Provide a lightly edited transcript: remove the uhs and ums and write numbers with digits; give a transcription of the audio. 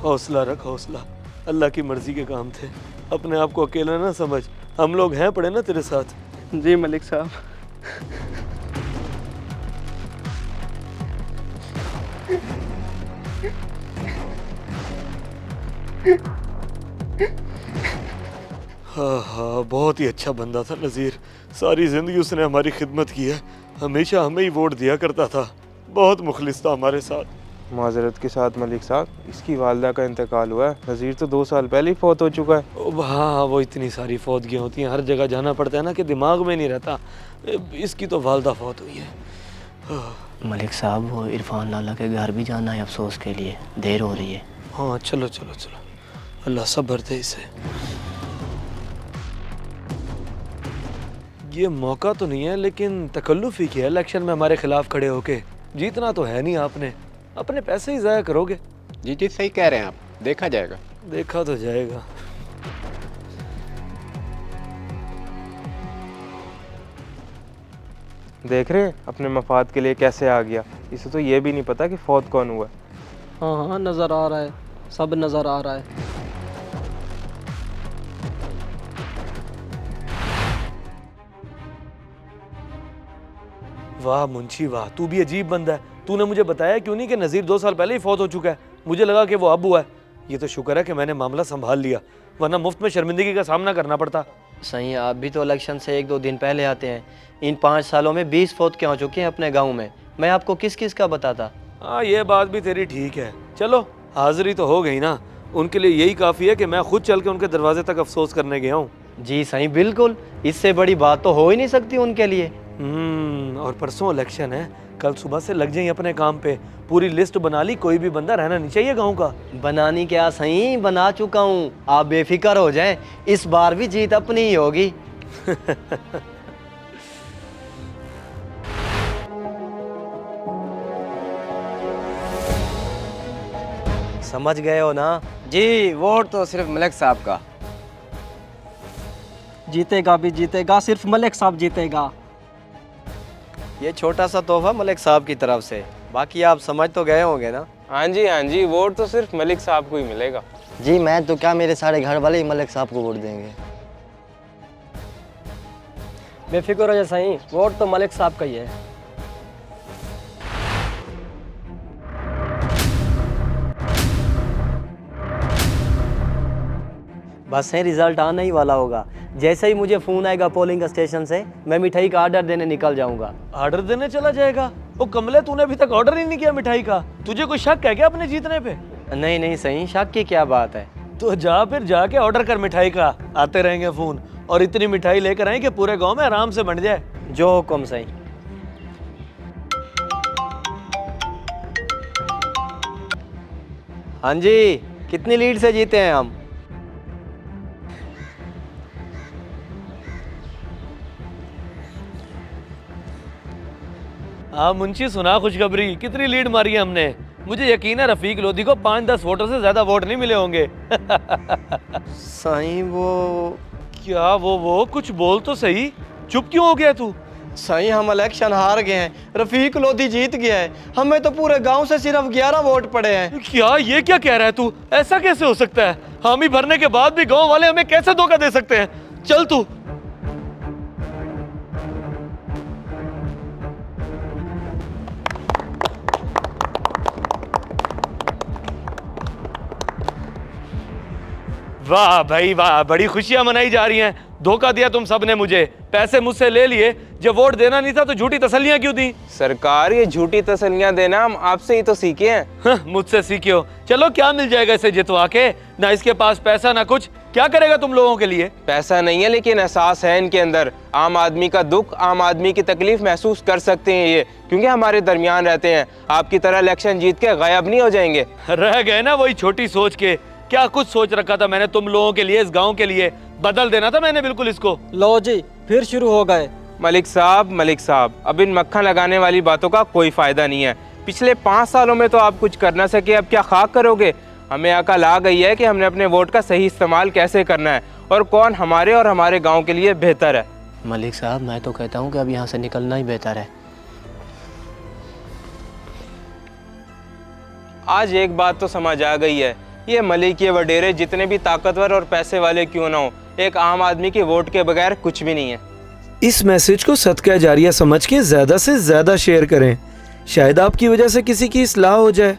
हौसला रख, हौसला। अल्लाह की मर्जी के काम थे, अपने आप को अकेला ना समझ, हम लोग हैं पड़े ना तेरे साथ। जी मलिक साहब। हाँ हाँ, बहुत ही अच्छा बंदा था नज़ीर। सारी ज़िंदगी उसने हमारी खिदमत की है, हमेशा हमें ही वोट दिया करता था, बहुत मुखलिस था हमारे साथ। माजरत के साथ मलिक साहब, इसकी वालदा का इंतकाल हुआ है। नज़ीर तो 2 साल पहले ही फौत हो चुका है। हाँ, वो इतनी सारी फौतगियाँ होती हैं, हर जगह जाना पड़ता है ना कि दिमाग में नहीं रहता। इसकी तो वालदा फौत हुई है। मलिक साहब, वो इरफान लाला के घर भी जाना है अफसोस के लिए, देर हो रही है। हाँ चलो चलो चलो, अल्लाह सब्र दे इसे। ये मौका तो नहीं है, लेकिन तकल्लुफ़ ही किया इलेक्शन में हमारे खिलाफ खड़े होके। जीतना तो है नहीं आपने, अपने पैसे ही ज़ाया करोगे। जी जी सही कह रहे हैं आप, देखा जाएगा। देखा तो जाएगा। देख रहे हैं अपने मफाद के लिए कैसे आ गया। इसे तो ये भी नहीं पता कि फौत कौन हुआ। हाँ हाँ, नज़र आ रहा है, सब नज़र आ रहा है। वाह मुंशी वाह, तू भी अजीब बंदा है। तूने मुझे बताया क्यों नहीं कि नज़ीर 2 साल पहले ही फौत हो चुका है? मुझे लगा कि वो अब हुआ है। ये तो शुक्र है कि मैंने मामला संभाल लिया, वरना मुफ्त में शर्मिंदगी का सामना करना पड़ता। सही, आप भी तो इलेक्शन से 1-2 दिन पहले आते हैं। इन 5 सालों में 20 फौत के हो चुके हैं अपने गांव में। मैं आपको किस किस का बताता। हाँ, ये बात भी तेरी ठीक है। चलो, हाजिरी तो हो गई ना, उनके लिए यही काफ़ी है कि मैं खुद चल के उनके दरवाजे तक अफसोस करने गया हूँ। जी सही, बिल्कुल, इससे बड़ी बात तो हो ही नहीं सकती उनके लिए। और परसों इलेक्शन है, कल सुबह से लग जाइए अपने काम पे। पूरी लिस्ट बना ली, कोई भी बंदा रहना नहीं चाहिए गांव का। बनानी क्या सही, बना चुका हूँ। आप बेफिक्र हो जाएं, इस बार भी जीत अपनी ही होगी। समझ गए हो ना? जी, वोट तो सिर्फ मलिक साहब का। जीतेगा भी जीतेगा, सिर्फ मलिक साहब जीतेगा। ये छोटा सा तोहफा मलिक साहब की तरफ से, बाकी आप समझ तो गए होंगे ना? हाँ जी, वोट तो सिर्फ मलिक साहब को ही मिलेगा। जी मैं तो क्या, मेरे सारे घर वाले ही मलिक साहब को वोट देंगे। बेफिक्र हो जाए सही, वोट तो मलिक साहब का ही है। बस है, रिजल्ट आना ही वाला होगा। जैसे ही मुझे फ़ोन आएगा पोलिंग स्टेशन से, मैं मिठाई का ऑर्डर देने निकल जाऊंगा। ऑर्डर देने चला जाएगा? ओ कमले, तूने अभी तक ऑर्डर ही नहीं किया मिठाई का। तुझे कोई शक है क्या अपने जीतने पे? नहीं नहीं सही, शक की क्या बात है। तो जा फिर जाके ऑर्डर कर मिठाई का, आते रहेंगे फोन। और इतनी मिठाई लेकर आए कि पूरे गांव में आराम से बंट जाए। जो हुक्म सही। हाँ जी, कितनी लीड से जीते हैं हम? हाँ मुंशी, सुना खुशखबरी, कितनी लीड मारी है हमने। मुझे यकीन है रफीक लोधी को 5-10 वोटों से ज्यादा वोट नहीं मिले होंगे। सही वो क्या वो कुछ बोल तो सही, चुप क्यों हो गया तू? सही, हम इलेक्शन हार गए हैं, रफीक लोधी जीत गया है। हमें तो पूरे गांव से सिर्फ 11 वोट पड़े हैं। क्या ये क्या कह रहा है तू? ऐसा कैसे हो सकता है? हामी भरने के बाद भी गांव वाले हमें कैसे धोखा दे सकते हैं? चल तू। वाह भाई वाह, बड़ी खुशियां मनाई जा रही हैं। धोखा दिया तुम सब ने मुझे, पैसे मुझसे ले लिए। जब वोट देना नहीं था तो झूठी तसल्लियां क्यों दी? सरकार, ये झूठी तसल्लियां देना हम आपसे ही तो सीखे हैं। हाँ, मुझसे सीखे हो। चलो, क्या मिल जाएगा इसे जितवा के? ना इसके पास पैसा ना कुछ। क्या करेगा तुम लोगों के लिए? पैसा नहीं है, लेकिन एहसास है इनके अंदर। आम आदमी का दुख, आम आदमी की तकलीफ महसूस कर सकते हैं ये, क्योंकि हमारे दरमियान रहते हैं। आपकी तरह इलेक्शन जीत के गायब नहीं हो जाएंगे। रह गए ना वही छोटी सोच के। क्या कुछ सोच रखा था मैंने तुम लोगों के लिए, इस गांव के लिए। बदल देना था मैंने बिल्कुल इसको। लो जी, फिर शुरू हो गए। मलिक साहब, अब इन मक्खन लगाने वाली बातों का कोई फायदा नहीं है। पिछले 5 सालों में तो आप कुछ कर ना सके, अब क्या खाक करोगे? हमें अकल आ गई है कि हमने अपने वोट का सही इस्तेमाल कैसे करना है और कौन हमारे और हमारे गांव के लिए बेहतर है। मलिक साहब, मैं तो कहता हूँ कि अब यहाँ से निकलना ही बेहतर है। आज एक बात तो समझ आ गई है, ये मलिक ये वडेरे जितने भी ताकतवर और पैसे वाले क्यों ना हो, एक आम आदमी के वोट के बगैर कुछ भी नहीं है। इस मैसेज को सदका जारिया समझ के ज़्यादा से ज़्यादा शेयर करें, शायद आपकी वजह से किसी की इस्लाह हो जाए।